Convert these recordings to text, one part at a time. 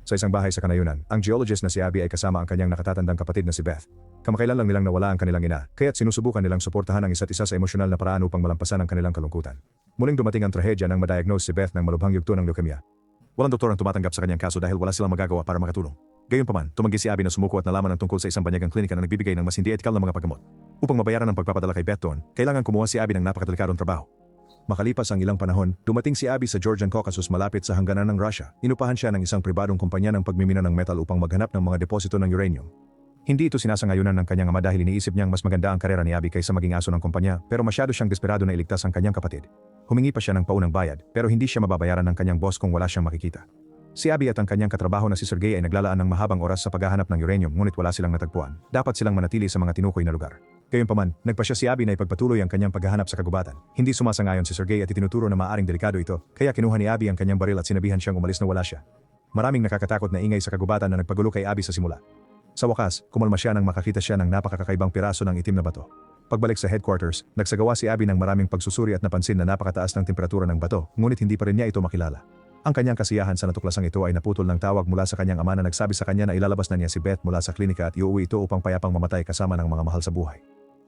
Sa isang bahay sa kanayunan, ang geologist na si Abby ay kasama ang kanyang nakatatandang kapatid na si Beth. Kamakailan lang nilang nawala ang kanilang ina, kaya't sinusubukan nilang suportahan ang isa't isa sa emosyonal na paraan upang malampasan ang kanilang kalungkutan. Muling dumating ang trahedya nang ma-diagnose si Beth ng malubhang yugto ng leukemia. Walang doktor ang tumatanggap sa kanyang kaso dahil wala silang magagawa para makatulong. Gayunpaman, tumanggi si Abby na sumuko at nalaman ang tungkol sa isang banyagang klinika na nagbibigay ng mas hindi etikal na mga paggamot. Upang mabayaran ang pagpapadala kay Beth doon, kailangan kumuha si Abby ng napakadelikadong trabaho. Makalipas ang ilang panahon, dumating si Abby sa Georgian Caucasus malapit sa hangganan ng Russia. Inupahan siya ng isang pribadong kumpanya ng pagmimina ng metal upang maghanap ng mga deposito ng uranium. Hindi ito sinasangayunan ng kanyang ama dahil iniisip niyang mas maganda ang karera ni Abby kaysa maging aso ng kumpanya, pero masyado siyang desperado na iligtas ang kanyang kapatid. Humingi pa siya ng paunang bayad, pero hindi siya mababayaran ng kanyang boss kung wala siyang makikita. Si Abby at ang kanyang katrabaho na si Sergey ay naglalaan ng mahabang oras sa paghahanap ng uranium ngunit wala silang natagpuan. Dapat silang manatili sa mga tinukoy na lugar. Gayunpaman, nagpasya si Abby na ipagpatuloy ang kanyang paghahanap sa kagubatan. Hindi sumasangayon si Sergey at itinuturo na maaaring delikado ito, kaya kinuha ni Abby ang kanyang baril at sinabihan siyang umalis na wala siya. Maraming nakakatakot na ingay sa kagubatan na nagpagulo kay Abby sa simula. Sa wakas, kumalma siya nang makakita siya ng napakakaibang piraso ng itim na bato. Pagbalik sa headquarters, nagsagawa si Abby ng maraming pagsusuri at napansin na napakataas ng temperatura ng bato, ngunit hindi pa rin niya ito makilala. Ang kanyang kasiyahan sa natuklasang ito ay naputol ng tawag mula sa kanyang ama na nagsabi sa kanya na ilalabas na niya si Beth mula sa klinika at iuwi ito upang payapang mamatay kasama ng mga mahal sa buhay.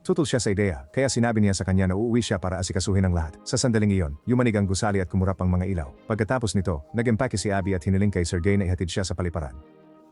Tutol siya sa ideya, kaya sinabi niya sa kanya na uuwi siya para asikasuhin ang lahat. Sa sandaling iyon, yumanig ang gusali at kumurap ang mga ilaw. Pagkatapos nito, nag-empake si Abby at hiniling kay Sergey na ihatid siya sa paliparan.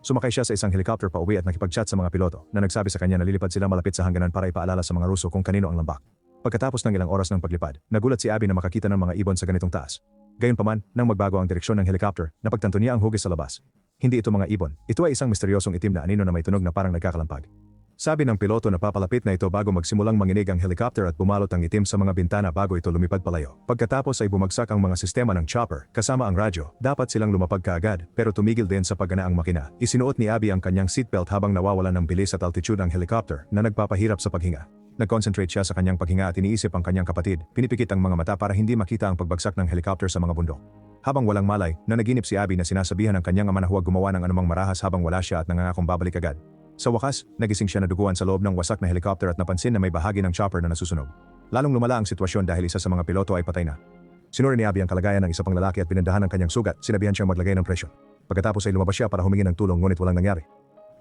Sumakay siya sa isang helicopter pa uwi at nakipag-chat sa mga piloto na nagsabi sa kanya na lilipad sila malapit sa hangganan para ipaalala sa mga Ruso kung kanino ang lambak. Pagkatapos ng ilang oras ng paglipad, nagulat si Abby na makakita ng mga ibon sa ganitong taas. Gayunpaman, nang magbago ang direksyon ng helicopter, napagtanto niya ang hugis sa labas. Hindi ito mga ibon, ito ay isang misteryosong itim na anino na may tunog na parang nagkakalampag. Sabi ng piloto na papalapit na ito bago magsimulang manginig ang helicopter at bumalot ang itim sa mga bintana bago ito lumipad palayo. Pagkatapos ay bumagsak ang mga sistema ng chopper, kasama ang radyo. Dapat silang lumapag kaagad, pero tumigil din sa paggana ang makina. Isinuot ni Abby ang kanyang seatbelt habang nawawalan ng bilis at altitude ang helicopter na nagpapahirap sa paghinga. Nag-concentrate siya sa kanyang paghinga at iniisip ang kanyang kapatid, pinipikit ang mga mata para hindi makita ang pagbagsak ng helicopter sa mga bundok. Habang walang malay, nanaginip si Abby na sinasabihan ng kanyang ama na huwag gumawa ng anumang marahas habang wala siya at nangangakong babalik agad. Sa wakas, nagising siya na duguan sa loob ng wasak na helicopter at napansin na may bahagi ng chopper na nasusunog. Lalong lumala ang sitwasyon dahil isa sa mga piloto ay patay na. Sinuri ni Abby ang kalagayan ng isa pang lalaki at pinandahan ng kanyang sugat, sinabihan siyang maglagay ng presyon. Pagkatapos ay lumabas siya para humingi ng tulong ngunit walang nangyari.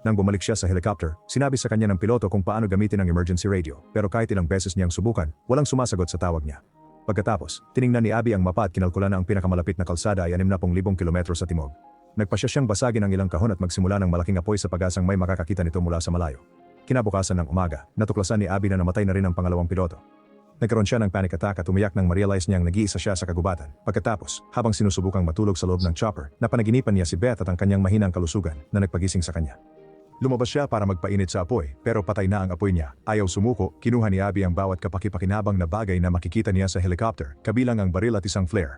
Nang bumalik siya sa helicopter, sinabi sa kanya ng piloto kung paano gamitin ang emergency radio, pero kahit ilang beses niyang subukan, walang sumasagot sa tawag niya. Pagkatapos, tiningnan ni Abby ang mapa at kinalkula na ang pinakamalapit na kalsada ay 60,000 kilometro sa timog. Nagpasya siyang basagin ang ilang kahon at magsimula ng malaking apoy sa pag-asang may makakakita nito mula sa malayo. Kinabukasan ng umaga, natuklasan ni Abby na namatay na rin ang pangalawang piloto. Nagkaroon siya ng panic attack at umiyak nang ma-realize niyang nag-iisa siya sa kagubatan. Pagkatapos, habang sinusubukang matulog sa loob ng chopper, napanaginipan niya si Beth at ang kanyang mahinang kalusugan na nagpagising sa kanya. Lumabas siya para magpainit sa apoy, pero patay na ang apoy niya. Ayaw sumuko, kinuha ni Abby ang bawat kapakipakinabang na bagay na makikita niya sa helicopter, kabilang ang baril at isang flare.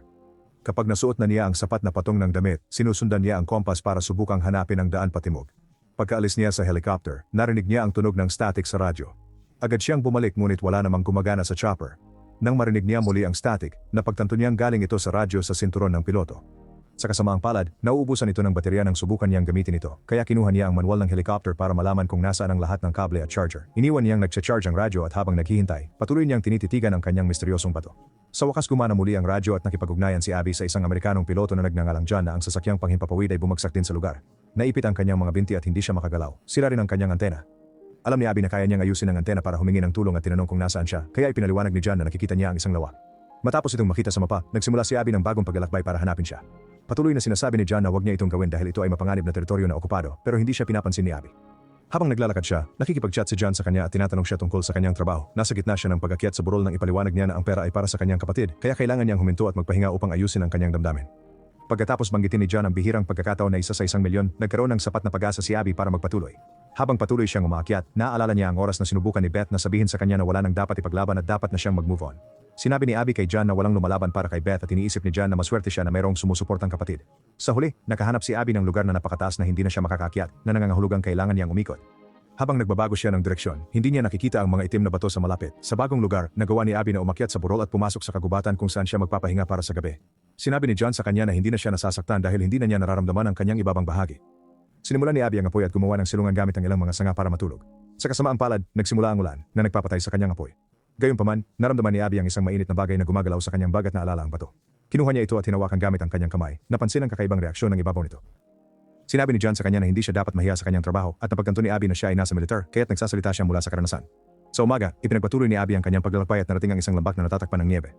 Kapag nasuot na niya ang sapat na patong ng damit, sinusundan niya ang kompas para subukang hanapin ang daan patimog. Pagkaalis niya sa helicopter, narinig niya ang tunog ng static sa radyo. Agad siyang bumalik ngunit wala namang gumagana sa chopper. Nang marinig niya muli ang static, napagtanto niyang galing ito sa radyo sa sinturon ng piloto. Sa kasamaang palad, nauubusan ito ng baterya nang subukan niyang gamitin ito, kaya kinuha niya ang manual ng helicopter para malaman kung nasaan ang lahat ng kable at charger. Iniwan niyang nagcha-charge ang radyo at habang naghihintay, patuloy niyang tinititigan ang kanyang misteryosong bato. Sa wakas gumana muli ang radyo at nakipag-ugnayan si Abby sa isang Amerikanong piloto na nagngangalang John na ang sasakyang panghimpapawid ay bumagsak din sa lugar. Naipit ang kanyang mga binti at hindi siya makagalaw. Sira rin ang kanyang antena. Alam ni Abby na kaya niyang ayusin ang antena para humingi ng tulong at tinanong kung nasaan siya, kaya ipinaliwanag ni John na nakikita niya ang isang lawa. Matapos itong makita sa mapa, nagsimula si Abby ng bagong paglalakbay para hanapin siya. Patuloy na sinasabi ni John na huwag niya itong gawin dahil ito ay mapanganib na teritoryo na okupado, pero hindi siya pinapansin ni Abby. Habang naglalakad siya, nakikipag-chat si John sa kanya at tinatanong siya tungkol sa kanyang trabaho. Nasa gitna siya ng pag-akyat sa burol nang ipaliwanag niya na ang pera ay para sa kanyang kapatid, kaya kailangan niyang huminto at magpahinga upang ayusin ang kanyang damdamin. Pagkatapos banggitin ni John ang bihirang pagkakataon na isa sa 1,000,000, nagkaroon ng sapat na pag-asa si Abby para magpatuloy. Habang patuloy siyang umaakyat, naaalala niya ang oras na sinubukan ni Beth na sabihin sa kanya na wala nang dapat ipaglaban at dapat na siyang mag-move on. Sinabi ni Abby kay John na walang lumalaban para kay Beth at iniisip ni John na maswerte siya na mayroong sumusuportang kapatid. Sa huli, nakahanap si Abby ng lugar na napakataas na hindi na siya makakakyat, na nangangahulugang kailangan niyang umikot. Habang nagbabago siya ng direksyon, hindi niya nakikita ang mga itim na bato sa malapit. Sa bagong lugar, nagawa ni Abby na umakyat sa burol at pumasok sa kagubatan kung saan siya magpapahinga para sa gabi. Sinabi ni John sa kanya na hindi na siya nasasaktan dahil hindi na niya nararamdaman ang kanyang ibabang bahagi. Sinimulan ni Abby ang apoy at gumawa ng silungan gamit ang ilang mga sanga para matulog. Sa kasamaang palad, nagsimula ang ulan na nagpapatay sa kanyang apoy. Gayunpaman, naramdaman ni Abby ang isang mainit na bagay na gumagalaw sa kanyang bagat na alala ang bato. Kinuha niya ito at hinawakan gamit ang kanyang kamay. Napansin ang kakaibang reaksyon ng ibabaw nito. Sinabi ni John sa kanya na hindi siya dapat mahiya sa kanyang trabaho at napagtanto ni Abby na siya ay nasa militar kaya't nagsasalita siya mula sa karanasan. Sa umaga, ipinagpatuloy ni Abby ang kanyang paglalakbay at narating ang isang lambak na natatakpan ng niebe.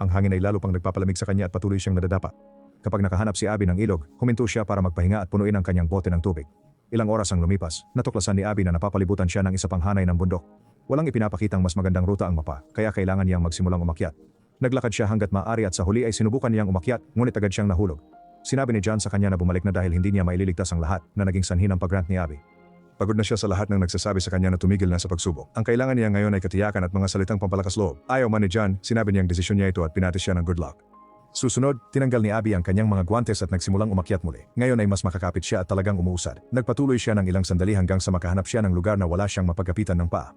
Ang hangin ay lalo pang nagpapalamig sa kanya at patuloy siyang nadadapa. Kapag nakahanap si Abby ng ilog, huminto siya para magpahinga at punuin ang kanyang bote ng tubig. Ilang oras ang lumipas, natuklasan ni Abby na napapalibutan siya ng isa pang hanay ng bundok. Walang ipinapakitang mas magandang ruta ang mapa, kaya kailangan niyang magsimulang umakyat. Naglakad siya hanggat maaari at sa huli ay sinubukan niyang umakyat, ngunit agad siyang nahulog. Sinabi ni John sa kanya na bumalik na dahil hindi niya maililigtas ang lahat na naging sanhi ng pagrant ni Abby. Pagod na siya sa lahat ng nagsasabi sa kanya na tumigil na sa pagsubok. Ang kailangan niya ngayon ay katiyakan at mga salitang pampalakas loob. Ayaw man ni John, sinabi niyang desisyon niya ito at pinatis siya ng good luck. Susunod, tinanggal ni Abby ang kanyang mga guwantes at nagsimulang umakyat muli. Ngayon ay mas makakapit siya at talagang umuusad. Nagpatuloy siya ng ilang sandali hanggang sa makahanap siya ng lugar na wala siyang mapagkapitan ng paa.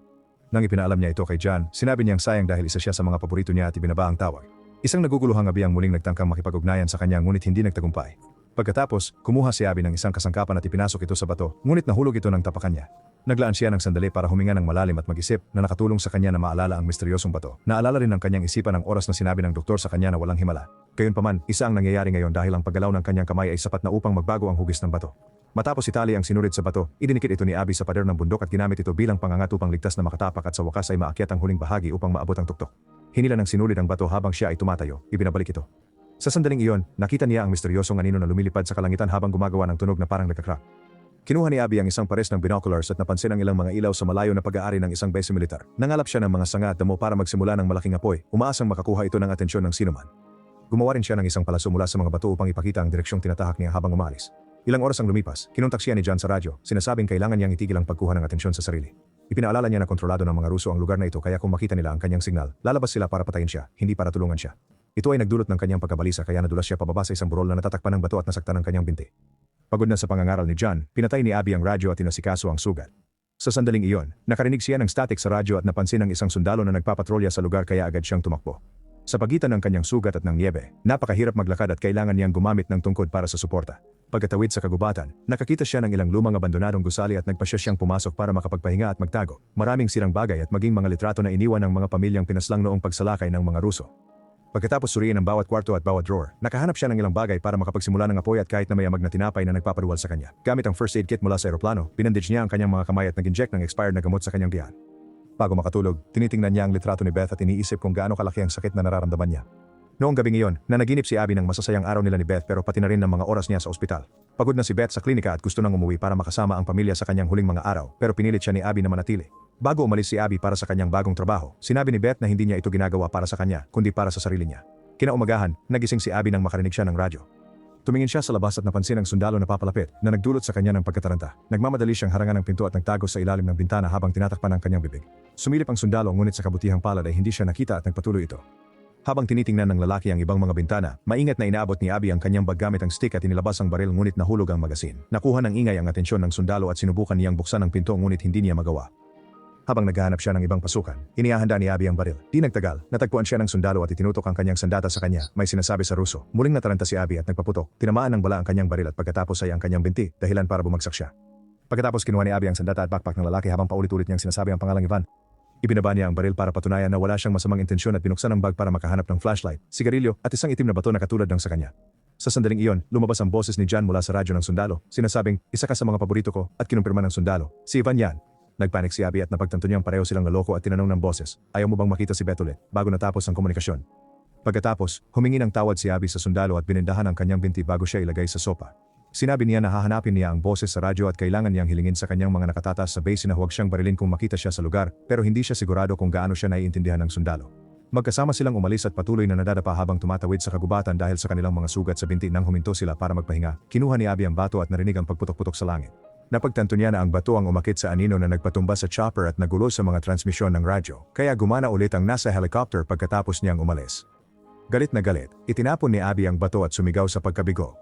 Nang ipinaalam niya ito kay John, sinabi niyang sayang dahil isa siya sa mga paborito niya at ibinaba ang tawag. Isang naguguluhang Abby ang muling nagtangkang makipag-ugnayan sa kanya ngunit hindi nagtagumpay. Pagkatapos, kumuha si Abby ng isang kasangkapan at ipinasok ito sa bato, ngunit nahulog ito ng tapakan niya. Naglaan siya ng sandali para huminga ng malalim at mag-isip na nakatulong sa kanya na maalala ang misteryosong bato. Naalala rin ng kanyang isipan ang oras na sinabi ng doktor sa kanya na walang himala. Gayunpaman, isa ang nangyayari ngayon dahil ang paggalaw ng kanyang kamay ay sapat na upang magbago ang hugis ng bato. Matapos itali ang sinurid sa bato, idinikit ito ni Abby sa pader ng bundok at ginamit ito bilang pangangat upang ligtas na makatapak at sa wakas ay maakyat ang huling bahagi upang maabot ang tuktok. Hinila ng sinulid ang bato habang siya ay tumatayo, ibinabalik ito. Sa sandaling iyon, nakita niya ang misteryosong anino na lumilipad sa kalangitan habang gumagawa ng tunog na parang nagkakrak. Kinuha ni Abby ang isang pares ng binoculars at napansin ang ilang mga ilaw sa malayo na pag-aari ng isang base militar. Nangalap siya ng mga sanga at damo para magsimula ng malaking apoy, umaasang makakuha ito ng atensyon ng sinuman. Gumawa rin siya ng isang palaso mula sa mga bato upang ipakita ang direksyong tinatahak niya habang umalis. Ilang oras ang lumipas, kinontak siya ni John sa radyo, sinasabing kailangan niyang itigil ang pagkuha ng atensyon sa sarili. Ipinaalala niya na kontrolado ng mga Ruso ang lugar na ito kaya kung makita nila ang kanyang signal, lalabas sila para patayin siya, hindi para tulungan siya. Ito ay nagdulot ng kanyang pagkabalisa kaya nadulas siya pababa sa isang burol na natatakpan ng bato at nasaktan ang kanyang binti. Pagod na sa pangangaral ni John, pinatay ni Abby ang radyo at inasikaso ang sugat. Sa sandaling iyon, nakarinig siya ng static sa radyo at napansin ang isang sundalo na nagpapatrolya sa lugar kaya agad siyang tumakbo. Sa pagitan ng kanyang sugat at ng niebe, napakahirap maglakad at kailangan niyang gumamit ng tungkod para sa suporta. Pagkatawid sa kagubatan, nakakita siya ng ilang lumang abandonadong gusali at nagpasya siyang pumasok para makapagpahinga at magtago. Maraming sirang bagay at maging mga litrato na iniwan ng mga pamilyang pinaslang noong pagsalakay ng mga Ruso. Pagkatapos suriin ang bawat kwarto at bawat drawer, nakahanap siya ng ilang bagay para makapagsimula ng apoy at kahit na mayamag na tinapay na nagpapaduwal sa kanya. Gamit ang first aid kit mula sa eroplano, binandage niya ang kanyang mga kamay at nag-inject ng expired na gamot sa kanyang tiyan. Bago makatulog, tinitingnan niya ang litrato ni Beth at iniisip kung gaano kalaki ang sakit na nararamdaman niya. Noong gabing iyon, nanaginip si Abby ng masasayang araw nila ni Beth pero pati na rin ng mga oras niya sa ospital. Pagod na si Beth sa klinika at gusto nang umuwi para makasama ang pamilya sa kanyang huling mga araw pero pinilit siya ni Abby na manatili. Bago umalis si Abby para sa kanyang bagong trabaho, sinabi ni Beth na hindi niya ito ginagawa para sa kanya kundi para sa sarili niya. Kinaumagahan, nagising si Abby nang makarinig siya ng radyo. Tumingin siya sa labas at napansin ang sundalo na papalapit na nagdulot sa kanya ng pagkataranta. Nagmamadali siyang harangan ng pinto at nagtago sa ilalim ng bintana habang tinatakpan ang kanyang bibig. Sumilip ang sundalo ngunit sa kabutihang palad ay hindi siya nakita at nagpatuloy ito. Habang tinitingnan ng lalaki ang ibang mga bintana, maingat na inaabot ni Abby ang kanyang bag gamit ang stick at inilabas ang baril ngunit nahulog ang magasin. Nakuha ng ingay ang atensyon ng sundalo at sinubukan niyang buksan ang pinto ngunit hindi niya magawa. Habang naghahanap siya ng ibang pasukan, inihahanda ni Abby ang baril. Di nagtagal, natagpuan siya ng sundalo at itinutok ang kanyang sandata sa kanya, may sinasabi sa Ruso. Muling nataranta si Abby at nagpaputok, tinamaan ng bala ang kanyang baril at pagkatapos ay ang kanyang binti, dahilan para bumagsak siya. Pagkatapos kinuha ni Abby ang sandata at backpack ng lalaki habang paulit-ulit niyang sinasabi ang pangalang Ivan. Ibinaba niya ang baril para patunayan na wala siyang masamang intensyon at binuksan ang bag para makahanap ng flashlight, sigarilyo at isang itim na bato na katulad ng sa kanya. Sa sandaling iyon, lumabas ang boses ni John mula sa radyo ng sundalo, sinasabing, isa ka sa mga paborito ko at kinumpirma ng sundalo, si Ivan yan. Nagpanik si Abby at napagtanto niyang pareho silang naloko at tinanong ng boses, ayaw mo bang makita si Beth ulit, bago natapos ang komunikasyon. Pagkatapos, humingi ng tawad si Abby sa sundalo at binindahan ang kanyang binti bago siya ilagay sa sopa. Sinabi niya na hahanapin niya ang boses sa radyo at kailangan niyang hilingin sa kanyang mga nakatatas sa base na huwag siyang barilin kung makita siya sa lugar, pero hindi siya sigurado kung gaano siya naiintindihan ng sundalo. Magkasama silang umalis at patuloy na nadadapa habang tumatawid sa kagubatan dahil sa kanilang mga sugat sa binti nang huminto sila para magpahinga. Kinuha ni Abby ang bato at narinig ang pagputok-putok sa langit. Napagtanto niya na ang bato ang umakit sa anino na nagpatumba sa chopper at nagulo sa mga transmisyon ng radyo, kaya gumana ulit ang nasa helicopter pagkatapos niyang umalis. Galit na galit, itinapon ni Abby ang bato at sumigaw sa pagkabigo.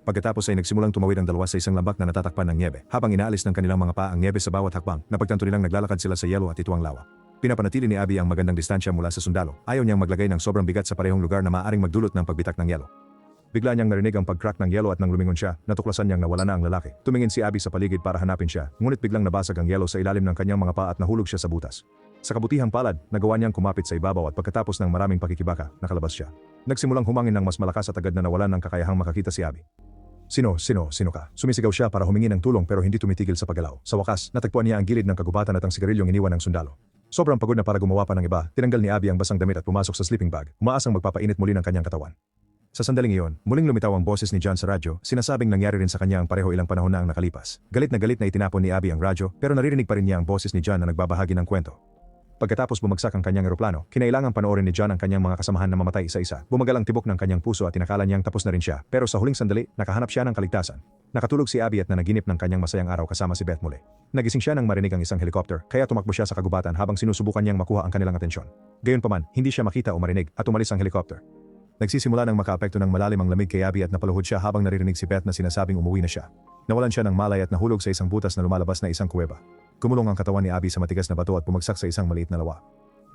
Pagkatapos ay nagsimulang tumawid ang dalawa sa isang lambak na natatakpan ng niebe. Habang inaalis ng kanilang mga paa ang niebe sa bawat hakbang, napagtanto nilang naglalakad sila sa yelo at ito ang lawa. Pinapanatili ni Abby ang magandang distansya mula sa sundalo. Ayaw niyang maglagay ng sobrang bigat sa parehong lugar na maaaring magdulot ng pagbitak ng yelo. Bigla niyang narinig ang pag-crack ng yelo at nang lumingon siya, natuklasan niyang nawala na ang lalaki. Tumingin si Abby sa paligid para hanapin siya, ngunit biglang nabasag ang yelo sa ilalim ng kanyang mga paa at nahulog siya sa butas. Sa kabutihang palad, nagawa niyang kumapit sa ibabaw at pagkatapos ng maraming pakikibaka, nakalabas siya. Nagsimulang humangin ng mas malakas at agad na nawalan ng kakayahang makakita si Abby. Sino ka? Sumisigaw siya para humingi ng tulong pero hindi tumitigil sa paggalaw. Sa wakas, natagpuan niya ang gilid ng kagubatan at ang sigarilyong iniwan ng sundalo. Sobrang pagod na para gumawa pa ng iba, tinanggal ni Abby ang basang damit at pumasok sa sleeping bag, umaasang magpapainit muli ng kanyang katawan. Sa sandaling iyon, muling lumitaw ang boses ni John sa radyo, sinasabing nangyari rin sa kanya ang pareho ilang panahon na ang nakalipas. Galit na itinapon ni Abby ang radyo, pero naririnig pa rin niya ang boses ni John na nagbabahagi ng kwento. Pagkatapos bumagsak ang kanyang eroplano, kinailangang panoorin ni John ang kanyang mga kasamahan na mamatay isa-isa. Bumagal ang tibok ng kanyang puso at inakala niyang tapos na rin siya, pero sa huling sandali, nakahanap siya ng kaligtasan. Nakatulog si Abby at nanaginip ng kanyang masayang araw kasama si Beth muli. Nagising siya nang marinig ang isang helicopter, kaya tumakbo siya sa kagubatan habang sinusubukan niyang makuha ang kanilang atensyon. Gayunpaman, hindi siya makita o marinig at umalis ang helicopter. Nagsisimula ng makaapekto ng malalim ang lamig kay Abby at napaluhod siya habang naririnig si Beth na sinasabing umuwi na siya. Nawalan siya ng malay at nahulog sa isang butas na lumalabas na isang kuweba. Gumulong ang katawan ni Abby sa matigas na bato at bumagsak sa isang maliit na lawa.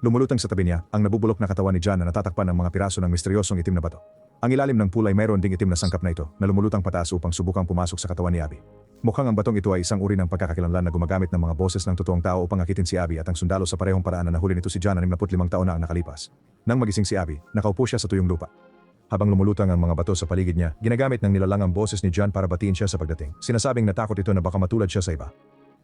Lumulutang sa tabi niya ang nabubulok na katawan ni John na natatakpan ng mga piraso ng misteryosong itim na bato. Ang ilalim ng pool ay mayroon ding itim na sangkap na ito na lumulutang pataas upang subukang pumasok sa katawan ni Abby. Mukhang ang batong ito ay isang uri ng pagkakakilanlan na gumagamit ng mga boses ng totoong tao upang akitin si Abby at ang sundalo sa parehong paraan na nahuli nito si John 65 taon na ang nakalipas. Nang magising si Abby, nakaupo siya sa tuyong lupa. Habang lumulutang ang mga bato sa paligid niya, ginagamit ng nilalang ang boses ni John para batiin siya sa pagdating. Sinasabing natakot ito na baka matulad siya sa iba.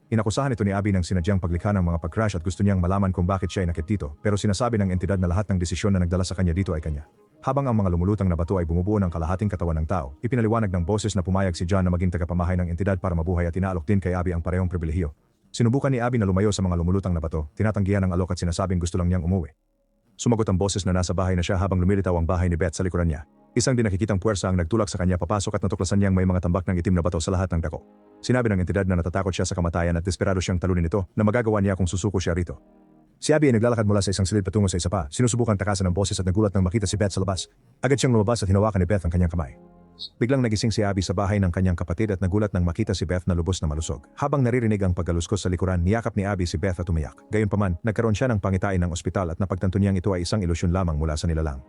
Inakusahan ito ni Abby ng sinadyang paglikha ng mga pag-crash at gusto niyang malaman kung bakit siya ay nakit dito, pero sinasabi ng entidad na lahat ng desisyon na nagdala sa kanya dito ay kanya. Habang ang mga lumulutang na bato ay bumubuo ng kalahating katawan ng tao, ipinaliwanag ng boses na pumayag si John na maging tagapamahay ng entidad para mabuhay at inaalok din kay Abby ang parehong pribilehiyo. Sinubukan ni Abby na lumayo sa mga lumulutang na bato, tinatanggihan ng alok at sinasabing gusto lang niyang umuwi. Sumagot ang boses na nasa bahay na siya habang lumilitaw ang bahay ni Beth sa likuran niya. Isang di nakikitang puwersa ang nagtulak sa kanya papasok at natuklasan niyang may mga tambak ng itim na bato sa lahat ng dako. Sinabi ng entidad na natatakot siya sa kamatayan at desperado siyang talunin ito na magagawa niya kung susuko siya rito. Si Abby ay naglalakad mula sa isang silid patungo sa isa pa, sinusubukan takasan ng boses at nagulat nang makita si Beth sa labas. Agad siyang lumabas at hinawakan ni Beth ang kanyang kamay. Biglang nagising si Abby sa bahay ng kanyang kapatid at nagulat nang makita si Beth na lubos na malusog. Habang naririnig ang paggaluskos sa likuran, niyakap ni Abby si Beth at umiyak. Gayunpaman, nagkaroon siya ng pangitain ng ospital at napagtanto niyang ito ay isang ilusyon lamang mula sa nilalang.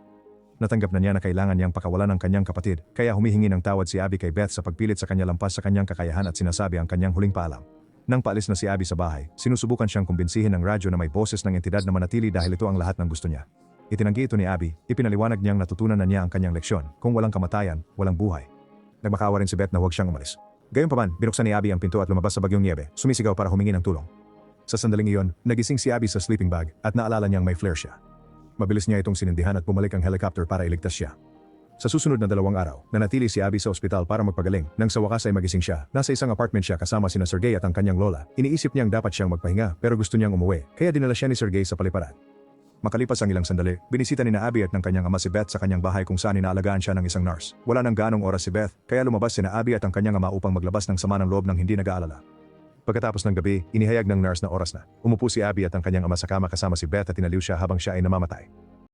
Natanggap na niya na kailangan niyang pakawalan ng kanyang kapatid, kaya humihingi ng tawad si Abby kay Beth sa pagpilit sa kanya lampas sa kanyang kakayahan at sinasabi ang kanyang huling paalam. Nang paalis na si Abby sa bahay, sinusubukan siyang kumbinsihin ng radyo na may boses ng entidad na manatili dahil ito ang lahat ng gusto niya. Itinanggi ito ni Abby, ipinaliwanag niyang natutunan na niya ang kanyang leksyon, kung walang kamatayan, walang buhay. Nagmakawa rin si Beth na huwag siyang umalis. Gayunpaman, binuksan ni Abby ang pinto at lumabas sa bagyong niebe, sumisigaw para humingi ng tulong. Sa sandaling iyon, nagising si Abby sa sleeping bag at naalala niyang may flare siya. Mabilis niya itong sinindihan at bumalik ang helicopter para iligtas siya. Sa susunod na 2 araw, nanatili si Abby sa ospital para magpagaling. Nang sa wakas ay magising siya, nasa isang apartment siya kasama sina Sergey at ang kanyang lola. Iniisip niyang dapat siyang magpahinga pero gusto niyang umuwi, kaya dinala siya ni Sergey sa paliparan. Makalipas ang ilang sandali, binisita ni Abby at ng kanyang ama si Beth sa kanyang bahay kung saan inaalagaan siya ng isang nurse. Wala nang ganong oras si Beth, kaya lumabas sina Abby at ang kanyang ama upang maglabas ng sama ng loob ng hindi nag-aalala. Pagkatapos ng gabi, inihayag ng nurse na oras na. Umupo si Abby at ang kanyang ama sa kama kasama si Beth at tinaliw siya habang siya ay namamatay.